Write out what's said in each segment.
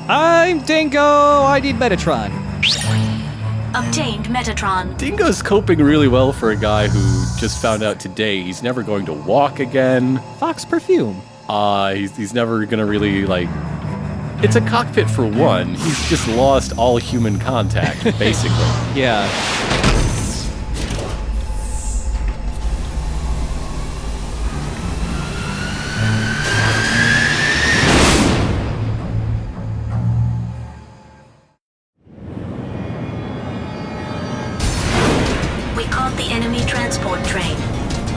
I'm Dingo. I need Metatron. Obtained Metatron. Dingo's coping really well for a guy who just found out today he's never going to walk again. Fox perfume. He's never gonna really, like... It's a cockpit for one. He's just lost all human contact, basically. Yeah. We caught the enemy transport train.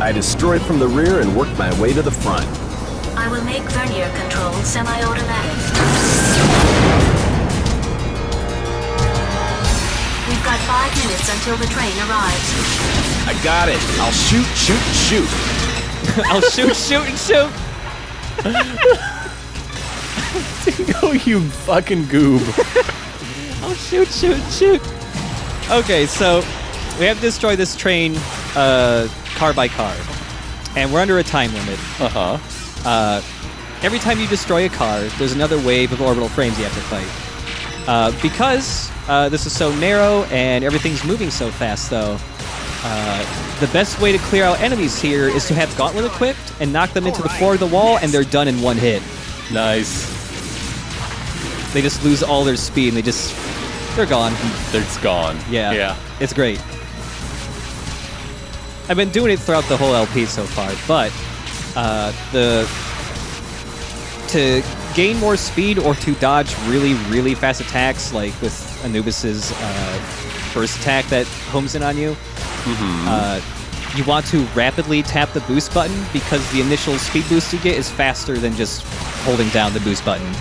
I destroyed from the rear and worked my way to the front. I will make vernier control semi-automatic. We've got 5 minutes until the train arrives. I got it. I'll shoot, shoot, shoot. I'll shoot, shoot, and shoot. Dingo, you fucking goob. I'll shoot, shoot, shoot. Okay, so we have to destroy this train car by car. And we're under a time limit. Uh-huh. Every time you destroy a car, there's another wave of orbital frames you have to fight. Because this is so narrow and everything's moving so fast, though, the best way to clear out enemies here is to have Gauntlet equipped and knock them into the floor of the wall, and they're done in one hit. Nice. They just lose all their speed, and they're gone. It's gone. Yeah. It's great. I've been doing it throughout the whole LP so far, but to gain more speed or to dodge really, really fast attacks, like with Anubis's first attack that homes in on you, you want to rapidly tap the boost button because the initial speed boost you get is faster than just holding down the boost button.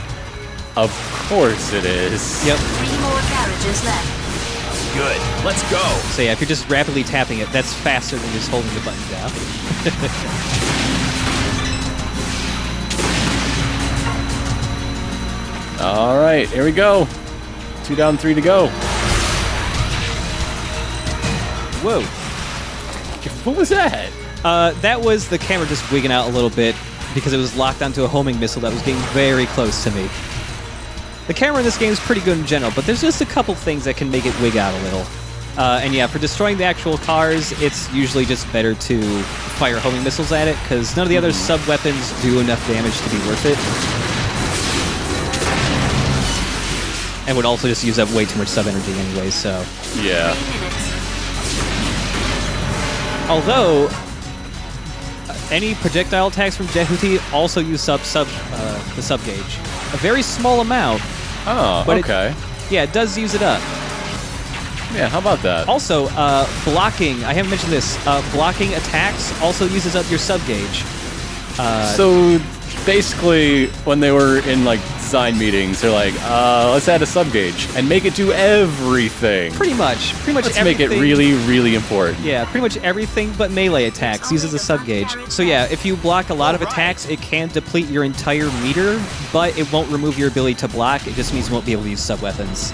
Of course it is. Yep. 3 more carriages left. Good. Let's go. So yeah, if you're just rapidly tapping it, that's faster than just holding the button down. All right, here we go. 2 down, 3 to go. Whoa. What was that? That was the camera just wigging out a little bit because it was locked onto a homing missile that was getting very close to me. The camera in this game is pretty good in general, but there's just a couple things that can make it wig out a little. And yeah, for destroying the actual cars, it's usually just better to fire homing missiles at it, because none of the other sub-weapons do enough damage to be worth it. And would also just use up way too much sub-energy anyway, so... Yeah. 3 minutes. Although, any projectile attacks from Jehuti also use the sub-gauge. A very small amount. Oh, but okay. It does use it up. Yeah, how about that? Also, blocking, I haven't mentioned this, blocking attacks also uses up your sub-gauge. So, basically, when they were in, like, design meetings, they're like, let's add a sub-gauge and make it do everything. Pretty much Let's everything. make it really, really important. Yeah, pretty much everything but melee attacks uses a sub-gauge. So yeah, if you block a lot of attacks, it can deplete your entire meter, but it won't remove your ability to block. It just means you won't be able to use sub-weapons.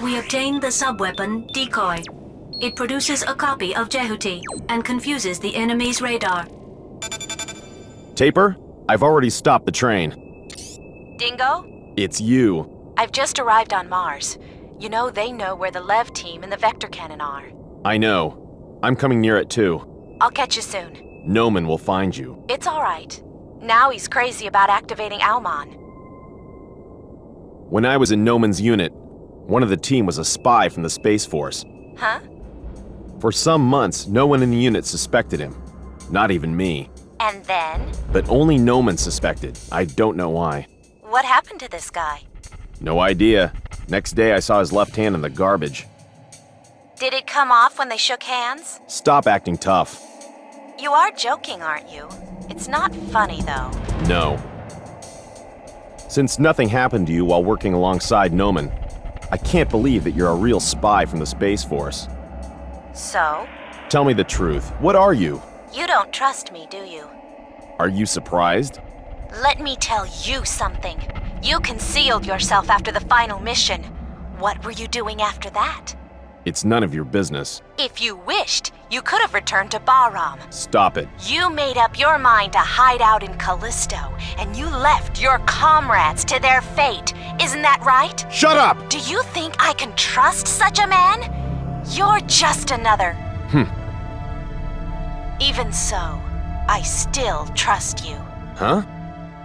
We obtained the sub-weapon, Decoy. It produces a copy of Jehuti and confuses the enemy's radar. Taper, I've already stopped the train. Dingo? It's you. I've just arrived on Mars. You know they know where the Lev team and the Vector Cannon are. I know. I'm coming near it too. I'll catch you soon. Noman will find you. It's all right. Now he's crazy about activating Almon. When I was in Noman's unit, one of the team was a spy from the Space Force. Huh? For some months, no one in the unit suspected him. Not even me. And then? But only Noman suspected. I don't know why. What happened to this guy? No idea. Next day I saw his left hand in the garbage. Did it come off when they shook hands? Stop acting tough. You are joking, aren't you? It's not funny, though. No. Since nothing happened to you while working alongside Noman, I can't believe that you're a real spy from the Space Force. So? Tell me the truth. What are you? You don't trust me, do you? Are you surprised? Let me tell you something. You concealed yourself after the final mission. What were you doing after that? It's none of your business. If you wished, you could have returned to Bahram. Stop it. You made up your mind to hide out in Callisto, and you left your comrades to their fate. Isn't that right? Shut up! Do you think I can trust such a man? You're just another. Even so, I still trust you. Huh?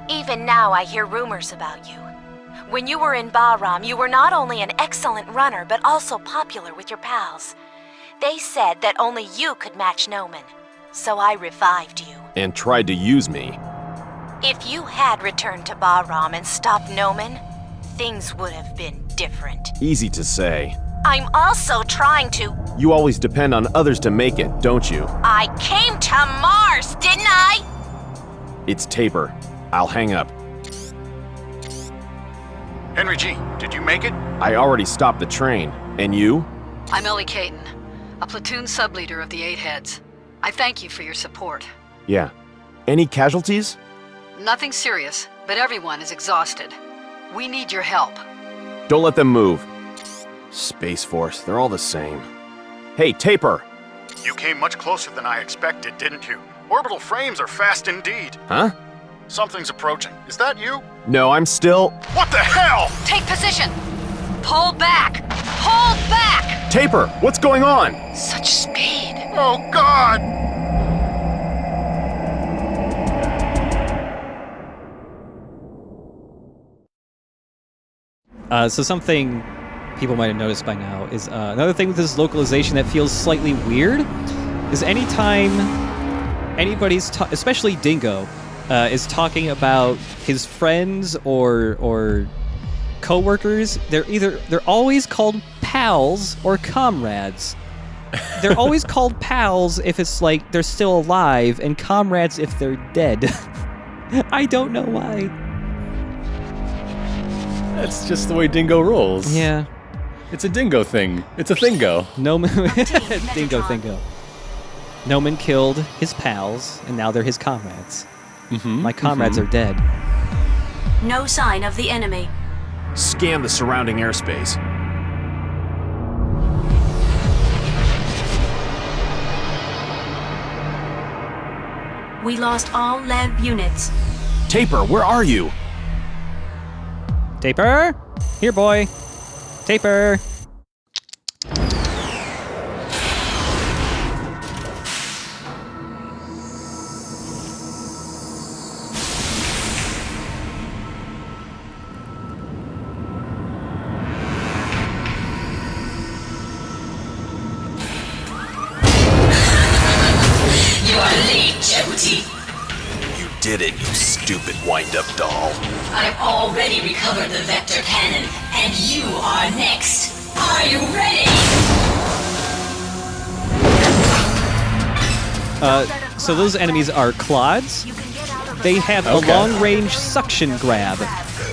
Even now I hear rumors about you. When you were in Bahram, you were not only an excellent runner, but also popular with your pals. They said that only you could match Noman, so I revived you. And tried to use me. If you had returned to Bahram and stopped Noman, things would have been different. Easy to say. I'm also trying to... You always depend on others to make it, don't you? I came to Mars, didn't I? It's Taper. I'll hang up. Henry G., did you make it? I already stopped the train. And you? I'm Ellie Caton, a platoon sub-leader of the Eight Heads. I thank you for your support. Yeah. Any casualties? Nothing serious, but everyone is exhausted. We need your help. Don't let them move. Space Force, they're all the same. Hey, Taper! You came much closer than I expected, didn't you? Orbital frames are fast indeed. Huh? Something's approaching. Is that you? No, I'm still... What the hell? Take position! Pull back! Pull back! Taper, what's going on? Such speed! Oh, God! So something people might have noticed by now is another thing with this localization that feels slightly weird is anytime anybody's, especially Dingo, is talking about his friends or co-workers, they're always called pals or comrades. They're always called pals if it's like they're still alive, and comrades if they're dead. I don't know why. That's just the way Dingo rolls. Yeah. It's a Dingo thing. It's a Thingo. Noman, Dingo Thingo. Noman killed his pals, and now they're his comrades. My comrades are dead. No sign of the enemy. Scan the surrounding airspace. We lost all Lev units. Taper, where are you? Taper? Here, boy. Taper. You are late, Jebutty. You did it, you stupid wind-up doll. I've already recovered the vector cannon, and you are next. Are you ready? So those enemies are clods. They have a Okay. long-range suction grab.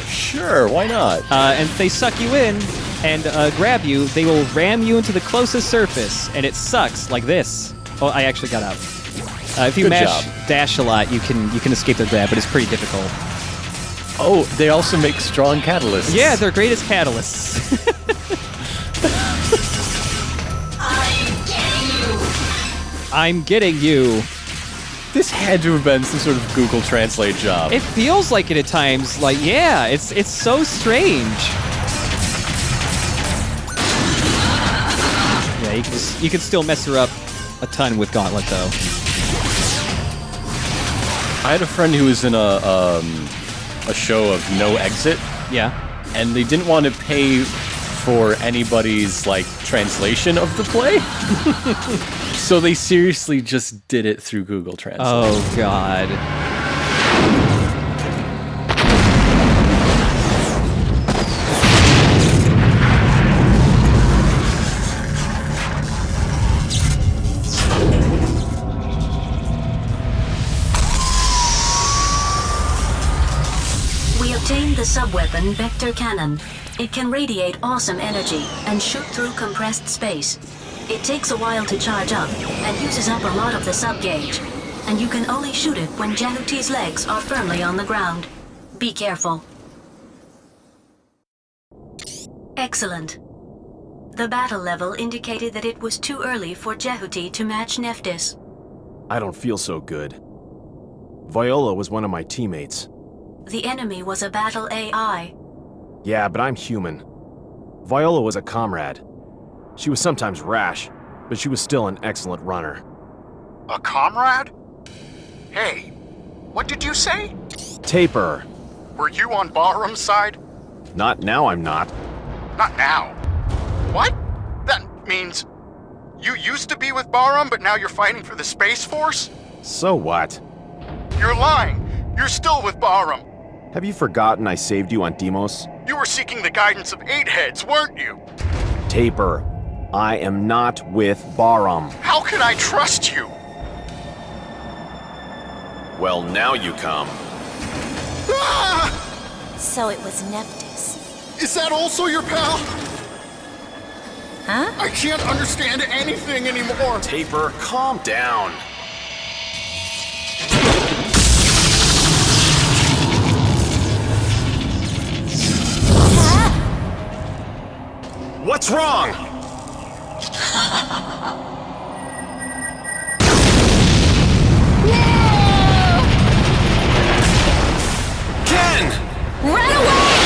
Sure, why not? And if they suck you in and grab you, they will ram you into the closest surface, and it sucks like this. Oh, I actually got out. If you Good mash job. dash a lot, you can escape their grab, but it's pretty difficult. Oh, they also make strong catalysts. Yeah, they're great as catalysts. I'm getting you. I'm getting you. This had to have been some sort of Google Translate job. It feels like it at times. Like, yeah, it's so strange. Yeah, you can still mess her up a ton with Gauntlet though. I had a friend who was in a show of No Exit, Yeah. and they didn't want to pay for anybody's like translation of the play. So they seriously just did it through Google Translate. Oh God. We obtained the subweapon Vector Cannon. It can radiate awesome energy and shoot through compressed space. It takes a while to charge up and uses up a lot of the sub-gauge. And you can only shoot it when Jehuti's legs are firmly on the ground. Be careful. Excellent. The battle level indicated that it was too early for Jehuti to match Nephthys. I don't feel so good. Viola was one of my teammates. The enemy was a battle AI. Yeah, but I'm human. Viola was a comrade. She was sometimes rash, but she was still an excellent runner. A comrade? Hey, what did you say? Taper. Were you on Bahram's side? Not now, I'm not. Not now. What? That means you used to be with Bahram, but now you're fighting for the Space Force? So what? You're lying. You're still with Bahram. Have you forgotten I saved you on Deimos? You were seeking the guidance of 8 heads, weren't you? Taper. I am not with Bahram. How can I trust you? Well, now you come. Ah! So it was Nephthys. Is that also your pal? Huh? I can't understand anything anymore. Taper, calm down. What's wrong? Ken! Run away!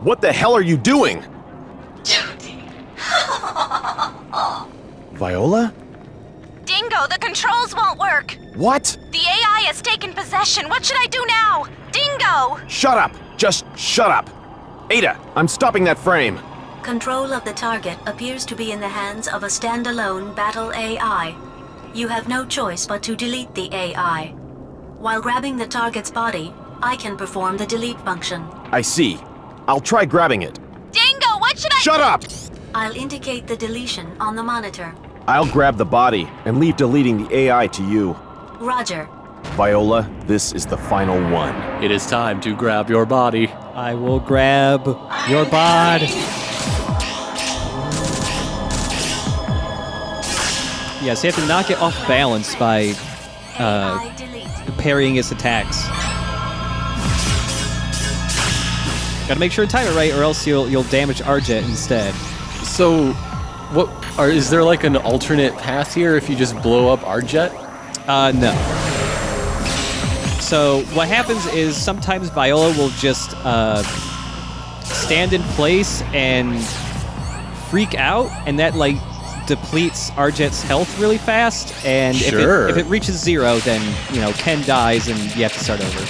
What the hell are you doing? Viola? Dingo, the controls won't work. What? The AI has taken possession. What should I do now? Dingo! Shut up! Just shut up! Ada, I'm stopping that frame. Control of the target appears to be in the hands of a standalone battle AI. You have no choice but to delete the AI. While grabbing the target's body, I can perform the delete function. I see. I'll try grabbing it. Dingo, what should I— Shut up! I'll indicate the deletion on the monitor. I'll grab the body and leave deleting the AI to you. Roger. Viola, this is the final one. It is time to grab your body. I will grab your bod. Yes, you have to knock it off balance by AI delete. parrying its attacks. Gotta make sure to time it right, or else you'll damage Arjet instead. So, is there like an alternate path here if you just blow up Arjet? No. So what happens is sometimes Viola will just stand in place and freak out, and that like depletes Arjet's health really fast. And Sure. if it reaches 0, then Ken dies and you have to start over.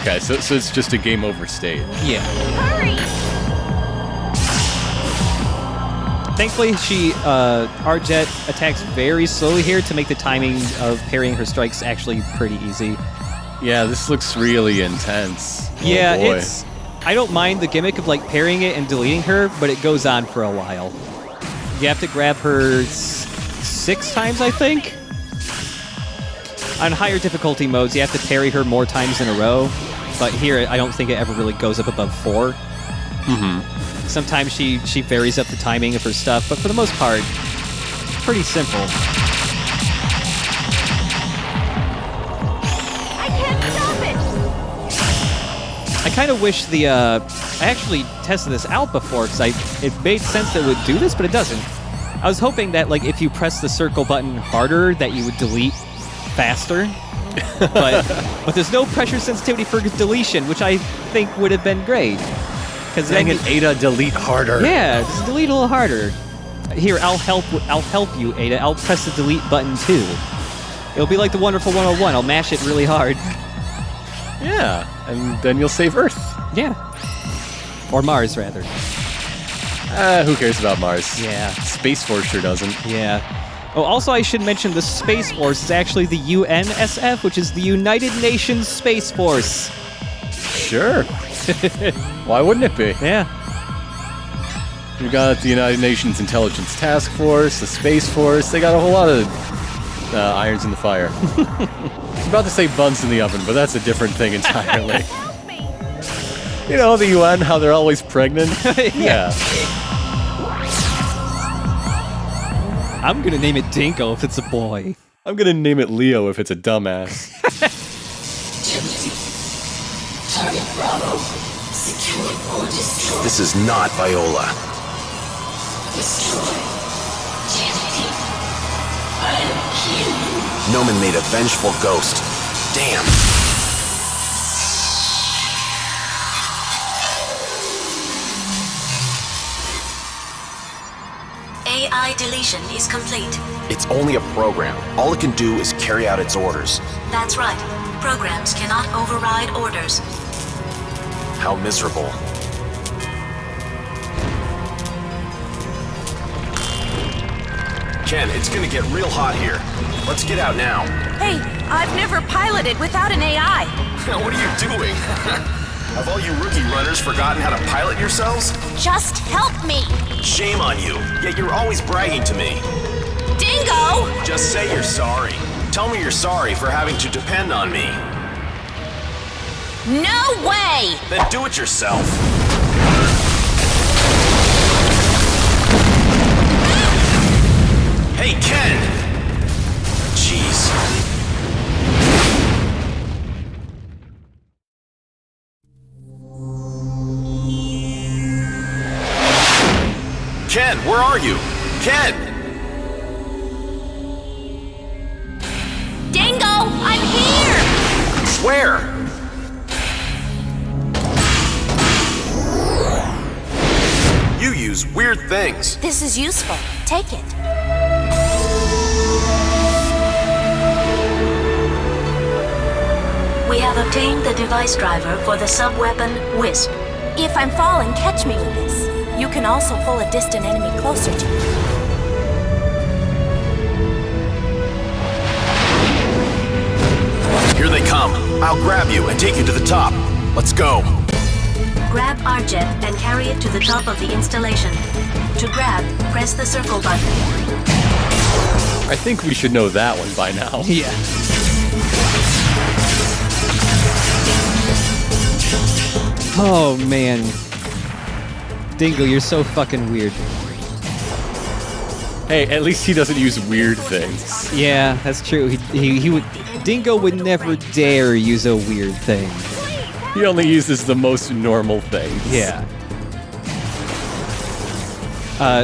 Okay, so it's just a game over state. Yeah. Hurry! Thankfully, Arjet attacks very slowly here to make the timing of parrying her strikes actually pretty easy. Yeah, this looks really intense. Yeah, oh boy. I don't mind the gimmick of like parrying it and deleting her, but it goes on for a while. You have to grab her 6 times, I think. On higher difficulty modes, you have to parry her more times in a row, but here I don't think it ever really goes up above 4. Mm-hmm. Sometimes she varies up the timing of her stuff, but for the most part, pretty simple. I can't stop it! I kind of wish I actually tested this out before because it made sense that it would do this, but it doesn't. I was hoping that like if you press the circle button harder, that you would delete faster. but there's no pressure sensitivity for deletion, which I think would have been great. Dang it, Ada, delete harder. Yeah, just delete a little harder. Here, I'll help you, Ada. I'll press the delete button too. It'll be like the Wonderful 101. I'll mash it really hard. Yeah, and then you'll save Earth. Yeah. Or Mars, rather. Who cares about Mars? Yeah. Space Force sure doesn't. Yeah. Oh, also, I should mention the Space Force is actually the UNSF, which is the United Nations Space Force. Sure. Why wouldn't it be? Yeah. You got the United Nations Intelligence Task Force, the Space Force. They got a whole lot of irons in the fire. I was about to say buns in the oven, but that's a different thing entirely. You know, the UN, how they're always pregnant? Yeah. I'm gonna name it Dingo if it's a boy. I'm gonna name it Leo if it's a dumbass. Target Bravo. Secured or destroyed. This is not Viola. Destroy. Damn it. I'll kill you. Noman made a vengeful ghost. Damn. AI deletion is complete. It's only a program. All it can do is carry out its orders. That's right. Programs cannot override orders. How miserable. Ken, it's gonna get real hot here. Let's get out now. Hey, I've never piloted without an AI. What are you doing? Have all you rookie runners forgotten how to pilot yourselves? Just help me. Shame on you, yet you're always bragging to me. Dingo! Just say you're sorry. Tell me you're sorry for having to depend on me. No way! Then do it yourself. Hey, Ken! Jeez. Ken, where are you? Ken! Dingo, I'm here! Where? You use weird things. This is useful. Take it. We have obtained the device driver for the sub-weapon Wisp. If I'm falling, catch me with this. You can also pull a distant enemy closer to you. Here they come. I'll grab you and take you to the top. Let's go. Grab our jet and carry it to the top of the installation. To grab, press the circle button. I think we should know that one by now. Yeah. Oh, man. Dingo, you're so fucking weird. Hey, at least he doesn't use weird things. Yeah, that's true. He would. Dingo would never dare use a weird thing. He only uses the most normal things. Yeah.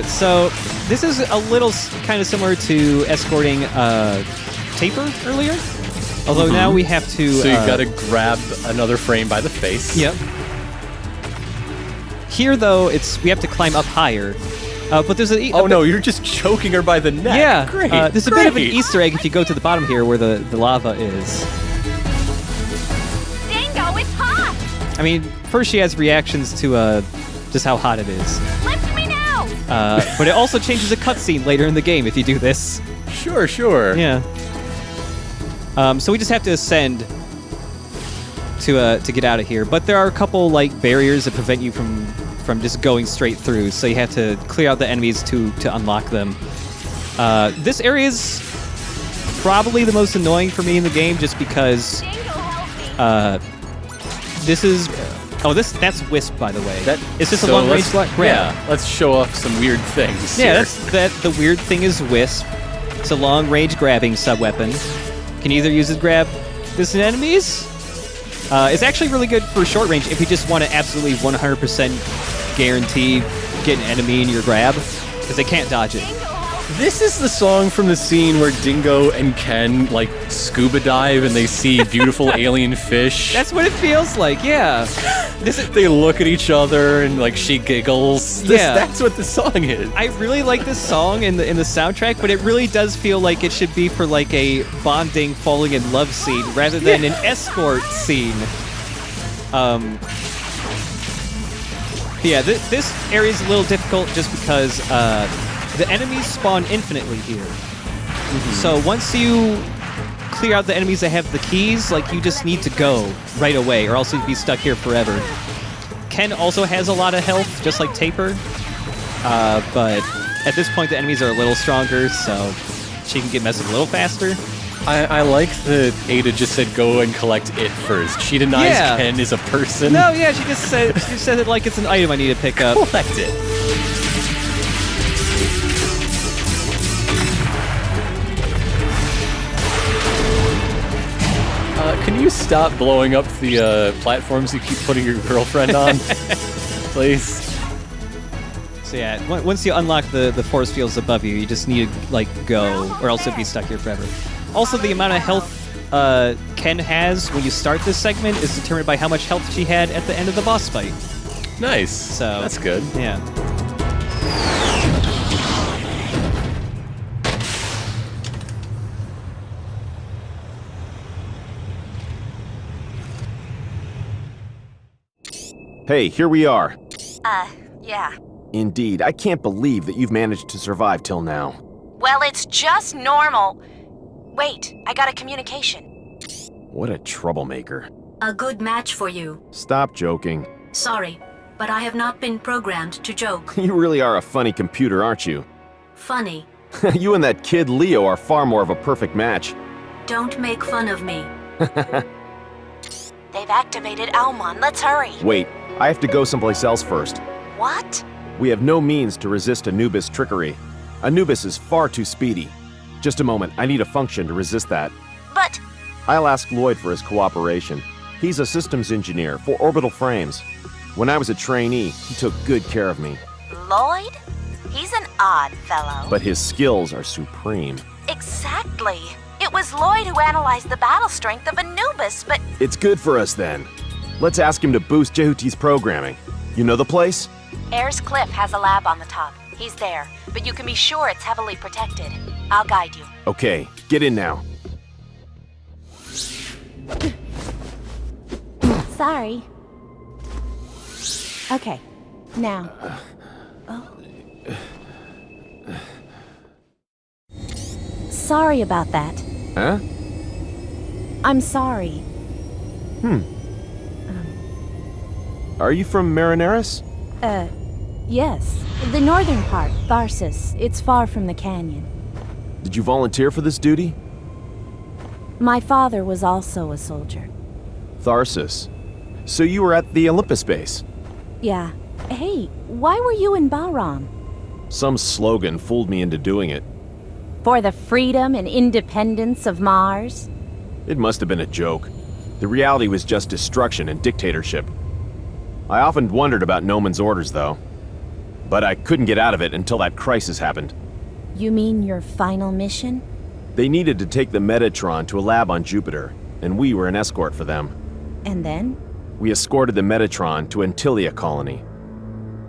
So this is a little kind of similar to escorting Taper earlier, although now we have to. So you've got to grab another frame by the face. Yep. Here, though, we have to climb up higher. But there's no, you're just choking her by the neck. Yeah. Great. There's a bit of an Easter egg if you go to the bottom here where the lava is. Dingo, it's hot! I mean, first she has reactions to just how hot it is. Lift me now! But it also changes a cutscene later in the game if you do this. Sure. Yeah. So we just have to ascend to get out of here. But there are a couple like barriers that prevent you from just going straight through. So you have to clear out the enemies to unlock them. This area is probably the most annoying for me in the game, just because this is. Oh, that's Wisp, by the way. It's just a long-range grab. Yeah, let's show off some weird things. Yeah, the weird thing is Wisp. It's a long-range grabbing sub-weapon. Can either use it to grab distant enemies. It's actually really good for short range if you just want to absolutely 100% guarantee get an enemy in your grab, because they can't dodge it. This is the song from the scene where Dingo and Ken like scuba dive and they see beautiful alien fish. That's what it feels like, yeah. They look at each other and like she giggles. That's what the song is. I really like this song in the soundtrack, but it really does feel like it should be for like a bonding, falling in love scene rather than an escort scene. Yeah, this area is a little difficult just because the enemies spawn infinitely here. Mm-hmm. So once you clear out the enemies that have the keys, like, you just need to go right away, or else you'd be stuck here forever. Ken also has a lot of health, just like Taper, but at this point the enemies are a little stronger, so she can get messed a little faster. I like that Ada just said go and collect it first. She denies Ken is a person. No, yeah, she said it like it's an item I need to pick up. Collect it. Can you stop blowing up the platforms you keep putting your girlfriend on? Please. So yeah, once you unlock the force fields above you, you just need to, like, go, or else you'll be stuck here forever. Also, the amount of health Ken has when you start this segment is determined by how much health she had at the end of the boss fight. Nice. So that's good. Yeah. Hey, here we are. Yeah. Indeed, I can't believe that you've managed to survive till now. Well, it's just normal. Wait, I got a communication. What a troublemaker. A good match for you. Stop joking. Sorry, but I have not been programmed to joke. You really are a funny computer, aren't you? Funny. You and that kid Leo are far more of a perfect match. Don't make fun of me. They've activated Almon. Let's hurry. Wait, I have to go someplace else first. What? We have no means to resist Anubis' trickery. Anubis is far too speedy. Just a moment, I need a function to resist that. But... I'll ask Lloyd for his cooperation. He's a systems engineer for orbital frames. When I was a trainee, he took good care of me. Lloyd? He's an odd fellow. But his skills are supreme. Exactly. It was Lloyd who analyzed the battle strength of Anubis, but... It's good for us then. Let's ask him to boost Jehuti's programming. You know the place? Ayers Cliff has a lab on the top. He's there, but you can be sure it's heavily protected. I'll guide you. Okay, get in now. Sorry. Okay, now. Sorry about that. Huh? I'm sorry. Are you from Marineris? Yes. The northern part, Tharsis. It's far from the canyon. Did you volunteer for this duty? My father was also a soldier. Tharsis. So you were at the Olympus base? Yeah. Hey, why were you in Bahram? Some slogan fooled me into doing it. For the freedom and independence of Mars? It must have been a joke. The reality was just destruction and dictatorship. I often wondered about Noman's orders, though. But I couldn't get out of it until that crisis happened. You mean your final mission? They needed to take the Metatron to a lab on Jupiter, and we were an escort for them. And then? We escorted the Metatron to Antilia colony.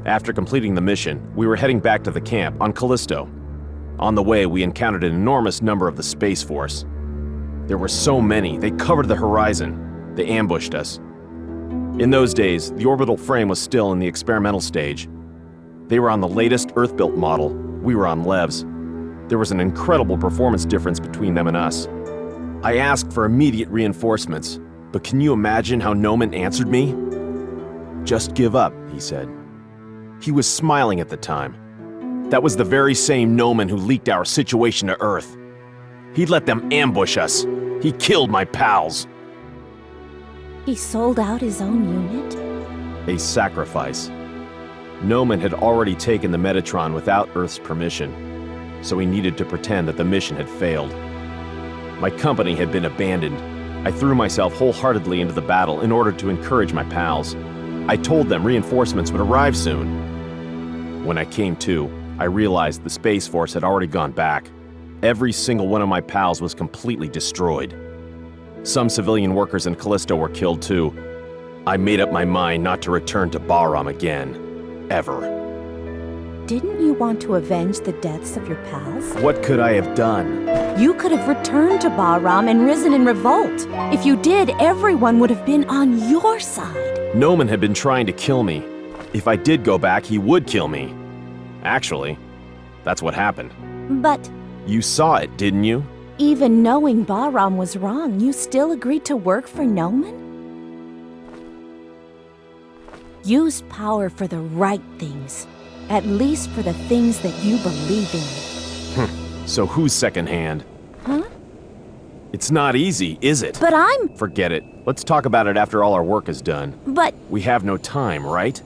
After completing the mission, we were heading back to the camp on Callisto. On the way, we encountered an enormous number of the Space Force. There were so many, they covered the horizon. They ambushed us. In those days, the orbital frame was still in the experimental stage. They were on the latest Earth-built model. We were on Levs. There was an incredible performance difference between them and us. I asked for immediate reinforcements, but can you imagine how Noman answered me? Just give up, he said. He was smiling at the time. That was the very same Noman who leaked our situation to Earth. He'd let them ambush us. He killed my pals. He sold out his own unit? A sacrifice. Noman had already taken the Metatron without Earth's permission, so he needed to pretend that the mission had failed. My company had been abandoned. I threw myself wholeheartedly into the battle in order to encourage my pals. I told them reinforcements would arrive soon. When I came to, I realized the Space Force had already gone back. Every single one of my pals was completely destroyed. Some civilian workers in Callisto were killed too. I made up my mind not to return to Bahram again. Ever. Didn't you want to avenge the deaths of your pals? What could I have done? You could have returned to Bahram and risen in revolt. If you did, everyone would have been on your side. Noman had been trying to kill me. If I did go back, he would kill me. Actually, that's what happened. But... You saw it, didn't you? Even knowing Bahram was wrong, you still agreed to work for Noman? Use power for the right things. At least for the things that you believe in. So who's secondhand? Huh? It's not easy, is it? But I'm... Forget it. Let's talk about it after all our work is done. But... We have no time, right?